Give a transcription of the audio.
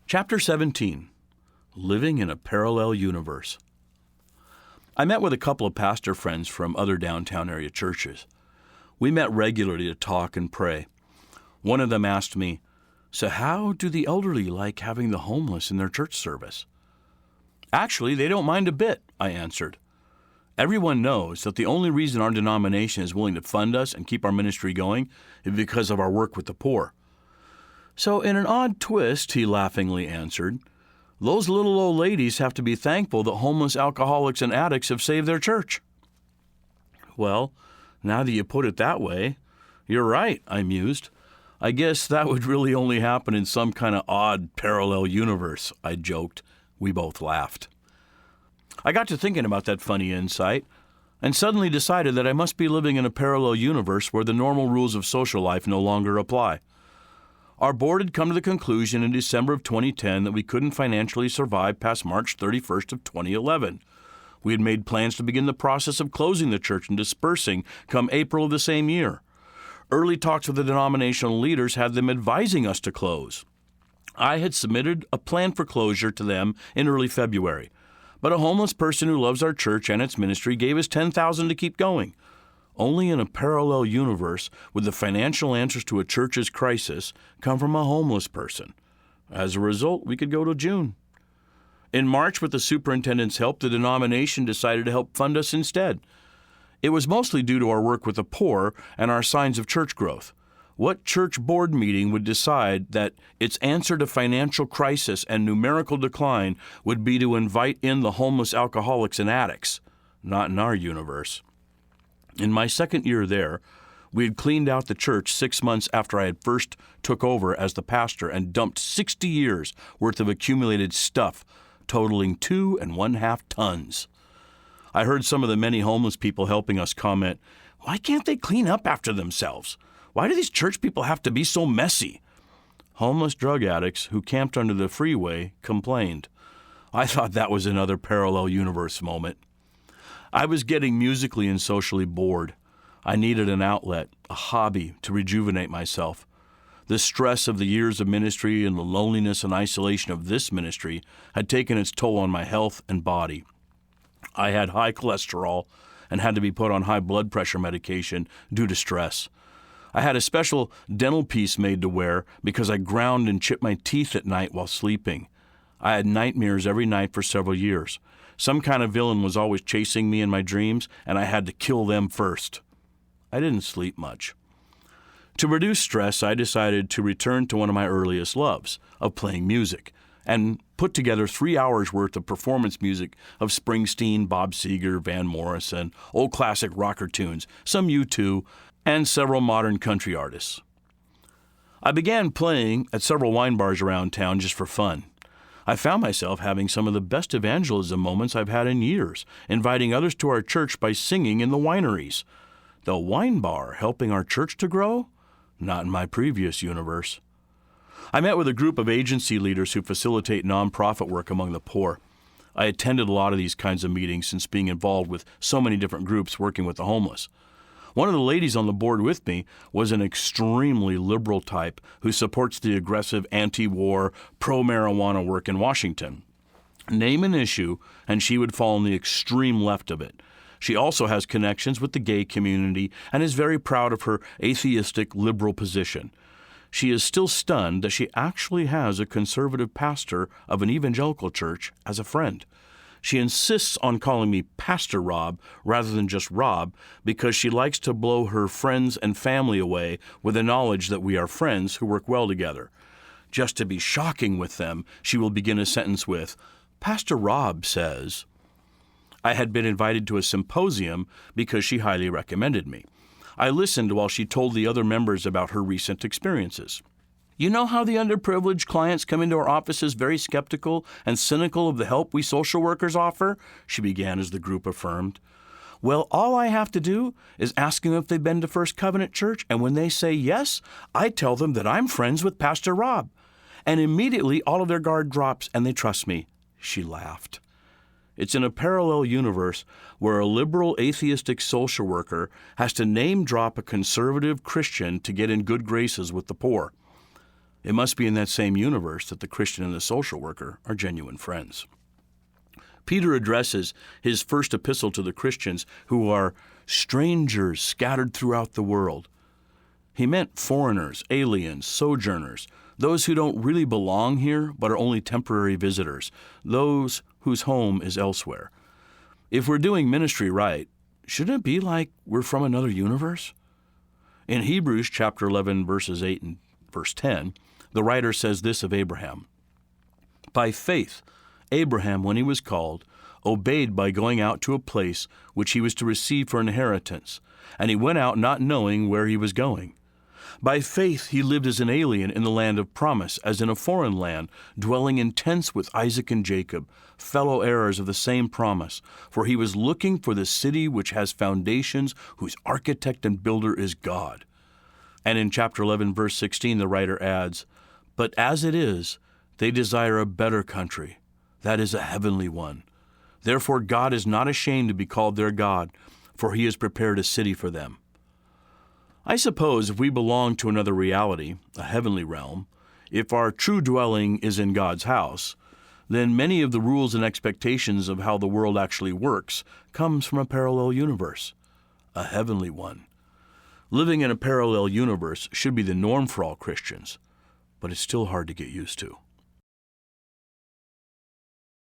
Chapter 17, Living in a Parallel Universe. I met with a couple of pastor friends from other downtown area churches. We met regularly to talk and pray. One of them asked me, "So how do the elderly like having the homeless in their church service?" "Actually, they don't mind a bit," I answered. "Everyone knows that the only reason our denomination is willing to fund us and keep our ministry going is because of our work with the poor." So in an odd twist, he laughingly answered, "Those little old ladies have to be thankful that homeless alcoholics and addicts have saved their church." "Well, now that you put it that way, you're right," I mused. "I guess that would really only happen in some kind of odd parallel universe," I joked. We both laughed. I got to thinking about that funny insight and suddenly decided that I must be living in a parallel universe where the normal rules of social life no longer apply. Our board had come to the conclusion in December of 2010 that we couldn't financially survive past March 31st of 2011. We had made plans to begin the process of closing the church and dispersing come April of the same year. Early talks with the denominational leaders had them advising us to close. I had submitted a plan for closure to them in early February, but a homeless person who loves our church and its ministry gave us $10,000 to keep going. Only in a parallel universe would the financial answers to a church's crisis come from a homeless person. As a result, we could go to June. In March, with the superintendent's help, the denomination decided to help fund us instead. It was mostly due to our work with the poor and our signs of church growth. What church board meeting would decide that its answer to financial crisis and numerical decline would be to invite in the homeless alcoholics and addicts? Not in our universe. In my second year there, we had cleaned out the church 6 months after I had first took over as the pastor and dumped 60 years worth of accumulated stuff, totaling 2.5 tons. I heard some of the many homeless people helping us comment, "Why can't they clean up after themselves? Why do these church people have to be so messy?" Homeless drug addicts who camped under the freeway complained. I thought that was another parallel universe moment. I was getting musically and socially bored. I needed an outlet, a hobby to rejuvenate myself. The stress of the years of ministry and the loneliness and isolation of this ministry had taken its toll on my health and body. I had high cholesterol and had to be put on high blood pressure medication due to stress. I had a special dental piece made to wear because I ground and chipped my teeth at night while sleeping. I had nightmares every night for several years. Some kind of villain was always chasing me in my dreams, and I had to kill them first. I didn't sleep much. To reduce stress, I decided to return to one of my earliest loves, of playing music, and put together 3 hours worth of performance music of Springsteen, Bob Seger, Van Morrison, old classic rocker tunes, some U2, and several modern country artists. I began playing at several wine bars around town just for fun. I found myself having some of the best evangelism moments I've had in years, inviting others to our church by singing in the wineries. The wine bar helping our church to grow? Not in my previous universe. I met with a group of agency leaders who facilitate nonprofit work among the poor. I attended a lot of these kinds of meetings since being involved with so many different groups working with the homeless. One of the ladies on the board with me was an extremely liberal type who supports the aggressive anti-war, pro-marijuana work in Washington. Name an issue, and she would fall on the extreme left of it. She also has connections with the gay community and is very proud of her atheistic liberal position. She is still stunned that she actually has a conservative pastor of an evangelical church as a friend. She insists on calling me Pastor Rob rather than just Rob because she likes to blow her friends and family away with the knowledge that we are friends who work well together. Just to be shocking with them, she will begin a sentence with, "Pastor Rob says." I had been invited to a symposium because she highly recommended me. I listened while she told the other members about her recent experiences. "You know how the underprivileged clients come into our offices very skeptical and cynical of the help we social workers offer?" she began as the group affirmed. "Well, all I have to do is ask them if they've been to First Covenant Church, and when they say yes, I tell them that I'm friends with Pastor Rob. And immediately all of their guard drops and they trust me." She laughed. It's in a parallel universe where a liberal atheistic social worker has to name drop a conservative Christian to get in good graces with the poor. It must be in that same universe that the Christian and the social worker are genuine friends. Peter addresses his first epistle to the Christians who are strangers scattered throughout the world. He meant foreigners, aliens, sojourners, those who don't really belong here but are only temporary visitors, those whose home is elsewhere. If we're doing ministry right, shouldn't it be like we're from another universe? In Hebrews chapter 11, verses 8 and verse 10, the writer says this of Abraham: "By faith, Abraham, when he was called, obeyed by going out to a place which he was to receive for inheritance, and he went out not knowing where he was going. By faith he lived as an alien in the land of promise, as in a foreign land, dwelling in tents with Isaac and Jacob, fellow heirs of the same promise. For he was looking for the city which has foundations, whose architect and builder is God." And in chapter 11, verse 16, the writer adds, "But as it is, they desire a better country, that is a heavenly one. Therefore God is not ashamed to be called their God, for he has prepared a city for them." I suppose if we belong to another reality, a heavenly realm, if our true dwelling is in God's house, then many of the rules and expectations of how the world actually works comes from a parallel universe, a heavenly one. Living in a parallel universe should be the norm for all Christians, but it's still hard to get used to.